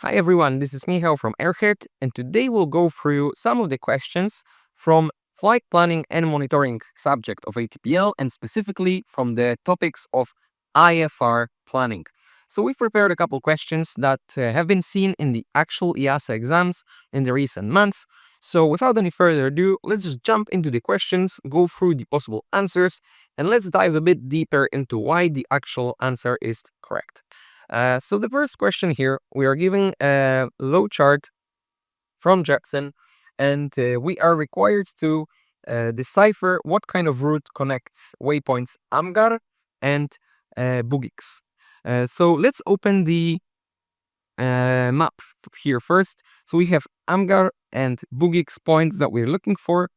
Hi everyone, this is Michal from Airhead, and today we'll go through some of the questions from flight planning and monitoring subject of ATPL, and specifically from the topics of IFR planning. So we've prepared a couple questions that have been seen in the actual EASA exams in the recent month. So without any further ado, let's just jump into the questions, go through the possible answers, and let's dive a bit deeper into why the actual answer is correct. So the first question here, we are giving a low chart from Jackson, and we are required to decipher what kind of route connects waypoints Amgar and Bugix. So let's open the map here first. So we have Amgar and Bugix points that we're looking for,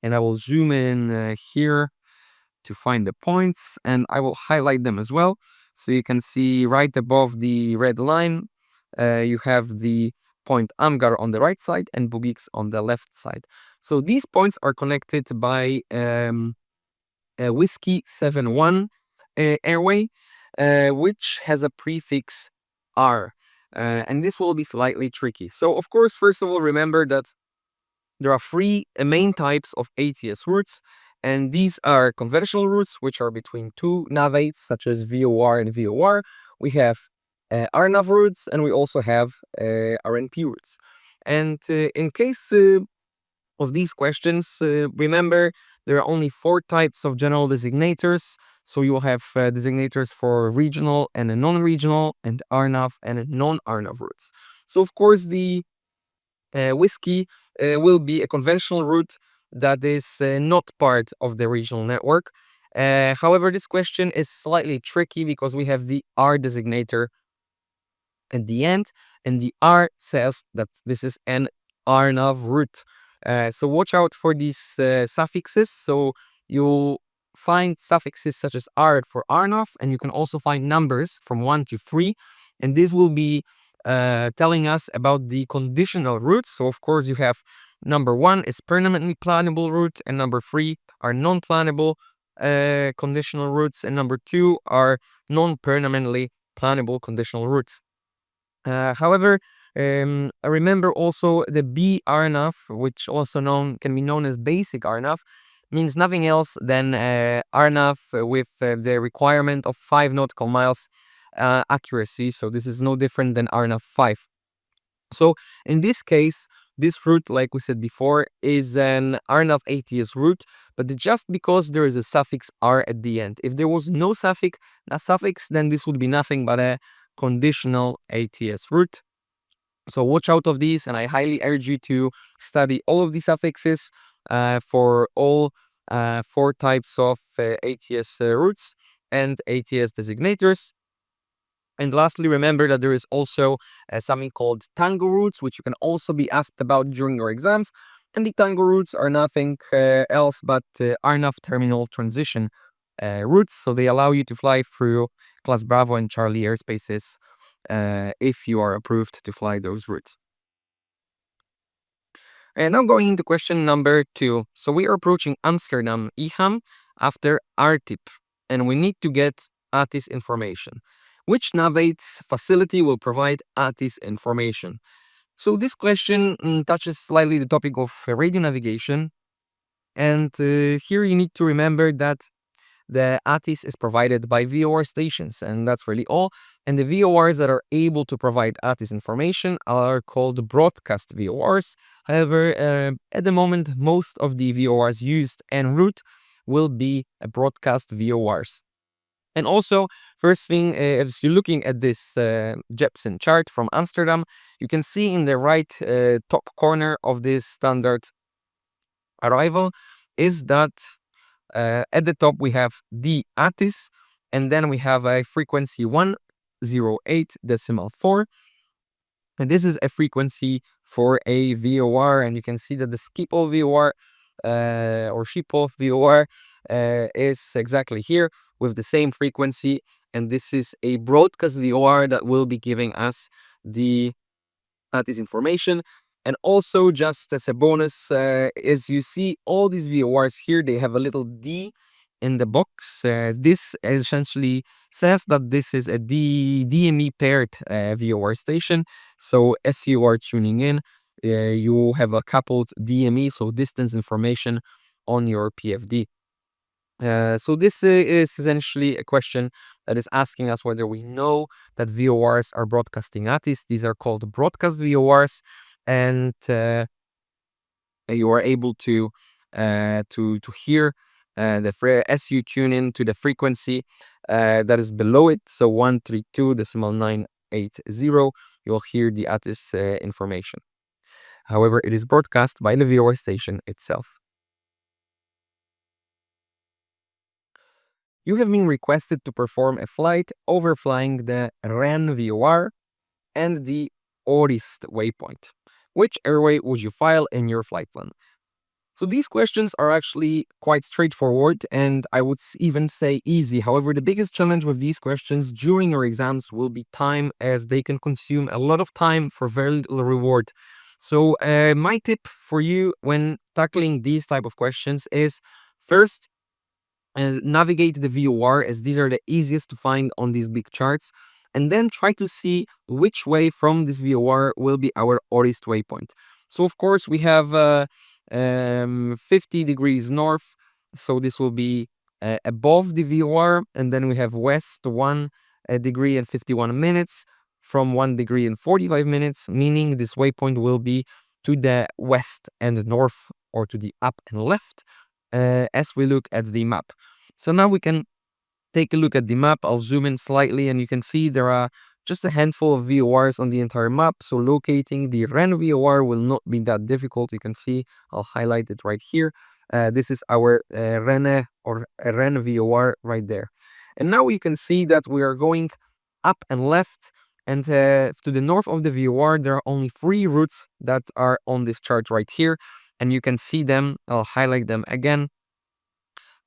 and I will zoom in here to find the points, and I will highlight them as well. So you can see right above the red line, you have the point Amgar on the right side and Bugix on the left side. So these points are connected by a Whiskey 71 airway, which has a prefix R. And this will be slightly tricky. So of course, first of all, remember that there are three main types of ATS routes, and these are conventional routes, which are between two NAVIDs, such as VOR and VOR. We have RNAV routes, and we also have RNP routes. And in case of these questions, remember there are only four types of general designators. So you will have designators for regional and non-regional, and RNAV and non-RNAV routes. So of course, the Whiskey will be a conventional route that is not part of the regional network. However, this question is slightly tricky because we have the R designator at the end, and the R says that this is an RNAV route. So watch out for these suffixes. So you'll find suffixes such as R for RNAV, and you can also find numbers from 1 to 3, and this will be telling us about the conditional routes. So of course you have number 1 is permanently plannable route, and number 3 are non-plannable conditional routes, and number 2 are non-permanently plannable conditional routes. However, remember also the B RNAV, which also can be known as basic RNAV, means nothing else than RNAV with the requirement of 5 nautical miles accuracy. So this is no different than RNAV 5. So in this case, this route, like we said before, is an RNAV ATS route, but just because there is a suffix R at the end. If there was no suffix, then this would be nothing but a conditional ATS route. So watch out of these, and I highly urge you to study all of the suffixes for all four types of ATS routes and ATS designators. And lastly, remember that there is also something called tango routes, which you can also be asked about during your exams. And the tango routes are nothing else but RNAV terminal transition routes. So they allow you to fly through Class Bravo and Charlie airspaces if you are approved to fly those routes. And now going into question number 2. So we are approaching Amsterdam EHAM after RTIP, and we need to get ATIS information. Which NAVID facility will provide ATIS information? So this question touches slightly the topic of radio navigation, and here you need to remember that the ATIS is provided by VOR stations, and that's really all. And the VORs that are able to provide ATIS information are called broadcast VORs. However, at the moment, most of the VORs used en route will be broadcast VORs. And also, first thing, as you're looking at this Jepsen chart from Amsterdam, you can see in the right top corner of this standard arrival is that at the top we have the ATIS, and then we have a frequency 108.4, and this is a frequency for a VOR, and you can see that the Schiphol VOR or Schiphol VOR is exactly here with the same frequency, and this is a broadcast VOR that will be giving us the ATIS information. And also, just as a bonus, as you see all these VORs here, they have a little D in the box. This essentially says that this is a DME paired VOR station. So as you are tuning in, you have a coupled DME, so distance information on your PFD. So this is essentially a question that is asking us whether we know that VORs are broadcasting ATIS. These are called broadcast VORs, and you are able to hear as you tune in to the frequency that is below it. So 132.980, you'll hear the ATIS information. However, it is broadcast by the VOR station itself. You have been requested to perform a flight overflying the RAN VOR and the ORIST waypoint. Which airway would you file in your flight plan? So these questions are actually quite straightforward, and I would even say easy. However, the biggest challenge with these questions during your exams will be time, as they can consume a lot of time for very little reward. So my tip for you when tackling these type of questions is, first, navigate the VOR, as these are the easiest to find on these big charts, and then try to see which way from this VOR will be our ORIST waypoint. So of course we have 50 degrees north, so this will be above the VOR, and then we have west 1 degree and 51 minutes from 1 degree and 45 minutes, meaning this waypoint will be to the west and north, or to the up and left, as we look at the map. So now we can take a look at the map. I'll zoom in slightly, and you can see there are just a handful of VORs on the entire map. So locating the RAN VOR will not be that difficult. You can see, I'll highlight it right here. This is our RAN or RAN VOR right there. And now you can see that we are going up and left, and to the north of the VOR, there are only 3 routes that are on this chart right here. And you can see them. I'll highlight them again.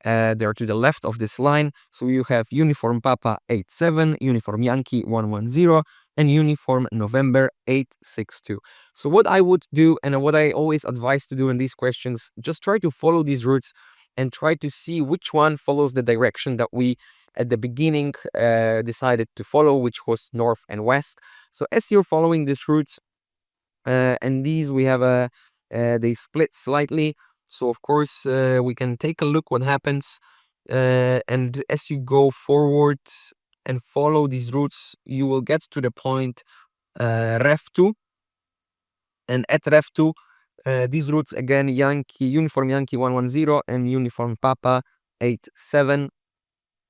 They're to the left of this line. So you have Uniform Papa 87, Uniform Yankee 110, and Uniform November 862. So what I would do, and what I always advise to do in these questions, just try to follow these routes and try to see which one follows the direction that we at the beginning decided to follow, which was north and west. So as you're following this route, and these we have they split slightly. So of course we can take a look what happens, and as you go forward and follow these routes, you will get to the point Ref 2, and at Ref 2 these routes again, Yankee, Uniform Yankee 110 and Uniform Papa 87.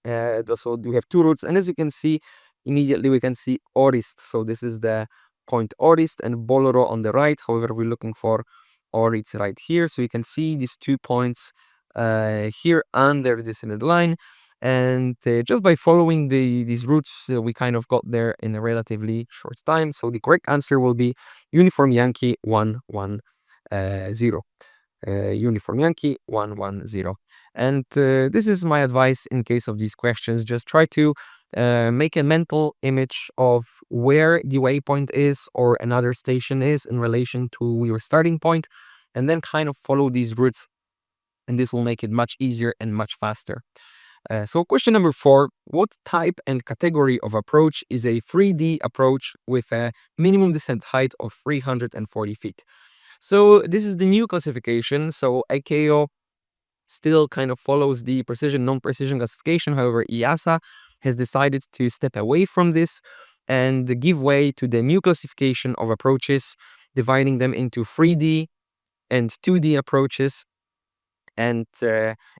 So we have 2 routes, and as you can see, immediately we can see ORIST. So this is the point ORIST, and Boloro on the right. However, we're looking for ORIST right here. So you can see these 2 points here under this inner line. And just by following these routes, we kind of got there in a relatively short time. So the correct answer will be Uniform Yankee 110. Uniform Yankee 110. And this is my advice in case of these questions. Just try to make a mental image of where the waypoint is or another station is in relation to your starting point, and then kind of follow these routes, and this will make it much easier and much faster. So question number 4, what type and category of approach is a 3D approach with a minimum descent height of 340 feet? So this is the new classification. So ICAO still kind of follows the precision, non-precision classification. However, EASA has decided to step away from this and give way to the new classification of approaches, dividing them into 3D and 2D approaches, and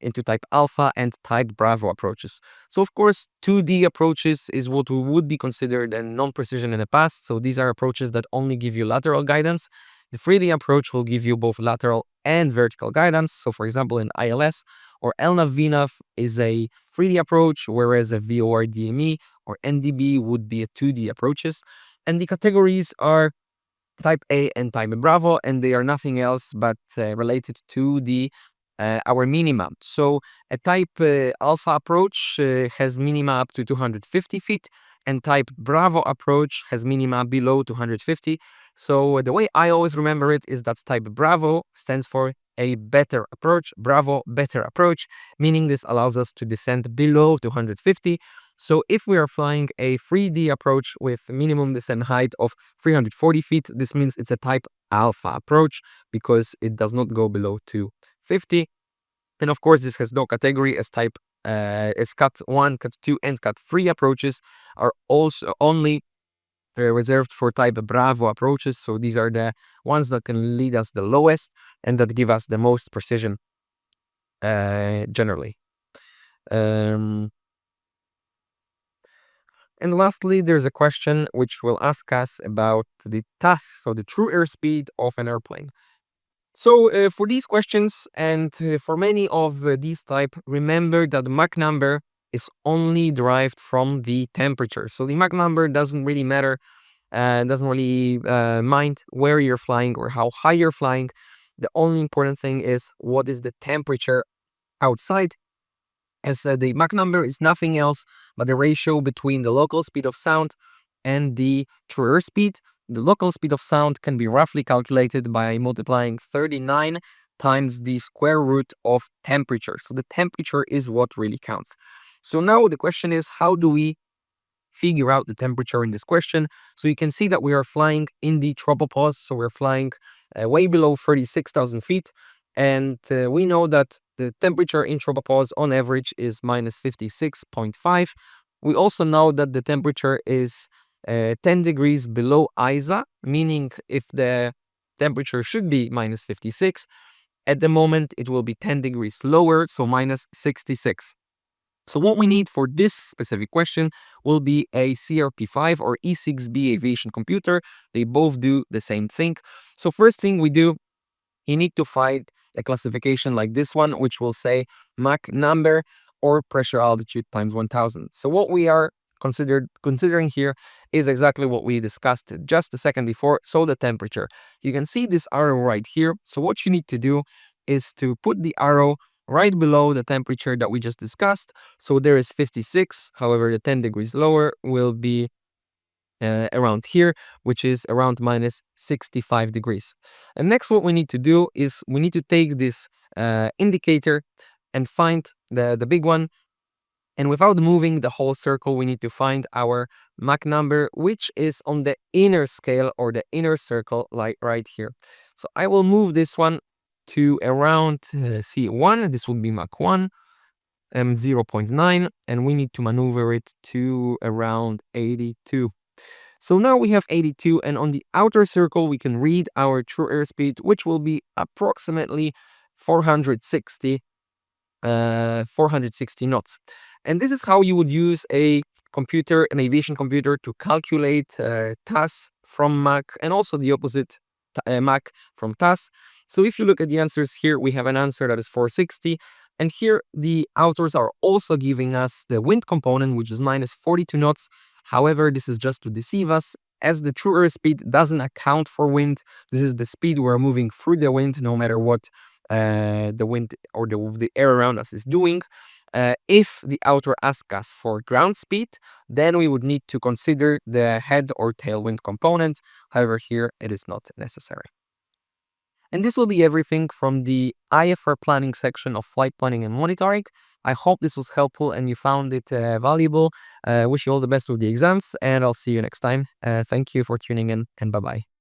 into type alpha and type bravo approaches. So of course 2D approaches is what would be considered a non-precision in the past. So these are approaches that only give you lateral guidance. The 3D approach will give you both lateral and vertical guidance. So for example, in ILS or LNAV VNAV is a 3D approach, whereas a VOR DME or NDB would be a 2D approaches. And the categories are type A and type Bravo, and they are nothing else but related to the our minima. So a type alpha approach has minima up to 250 feet, and type Bravo approach has minima below 250. So the way I always remember it is that type Bravo stands for a better approach, Bravo better approach, meaning this allows us to descend below 250. So if we are flying a 3D approach with minimum descent height of 340 feet, this means it's a type Alpha approach because it does not go below 250. And of course, this has no category as type as Cat 1, Cat 2, and Cat 3 approaches are also only reserved for type Bravo approaches. So these are the ones that can lead us the lowest and that give us the most precision generally. And lastly, there's a question which will ask us about the TAS, so the true airspeed of an airplane. So for these questions and for many of these type, remember that the Mach number is only derived from the temperature. So the Mach number doesn't really matter, doesn't really mind where you're flying or how high you're flying. The only important thing is what is the temperature outside, as the Mach number is nothing else but the ratio between the local speed of sound and the true airspeed. The local speed of sound can be roughly calculated by multiplying 39 times the square root of temperature. So the temperature is what really counts. So now the question is, how do we figure out the temperature in this question? So you can see that we are flying in the tropopause, so we're flying way below 36,000 feet, and we know that the temperature in tropopause on average is minus 56.5. We also know that the temperature is 10 degrees below EASA, meaning if the temperature should be minus 56, at the moment it will be 10 degrees lower, so minus 66. So what we need for this specific question will be a CRP5 or E6B aviation computer. They both do the same thing. So first thing we do, you need to find a classification like this one, which will say Mach number or pressure altitude times 1000. So what we are considering here is exactly what we discussed just a second before. So the temperature. You can see this arrow right here. So what you need to do is to put the arrow right below the temperature that we just discussed. So there is 56. However, the 10 degrees lower will be around here, which is around minus 65 degrees. And next, what we need to do is we need to take this indicator and find the big one. And without moving the whole circle, we need to find our Mach number, which is on the inner scale or the inner circle, like right here. So I will move this one to around C1. This would be Mach 1, 0.9, and we need to maneuver it to around 82. So now we have 82, and on the outer circle, we can read our true airspeed, which will be approximately 460 knots. And this is how you would use a computer, an aviation computer, to calculate TAS from Mach, and also the opposite, Mach from TAS. So if you look at the answers here, we have an answer that is 460. And here the authors are also giving us the wind component, which is minus 42 knots. However, this is just to deceive us, as the true airspeed doesn't account for wind. This is the speed we're moving through the wind, no matter what the wind or the air around us is doing. If the author asks us for ground speed, then we would need to consider the head or tailwind component. However, here it is not necessary. And this will be everything from the IFR planning section of flight planning and monitoring. I hope this was helpful and you found it valuable. Wish you all the best with the exams, and I'll see you next time. Thank you for tuning in, and bye-bye.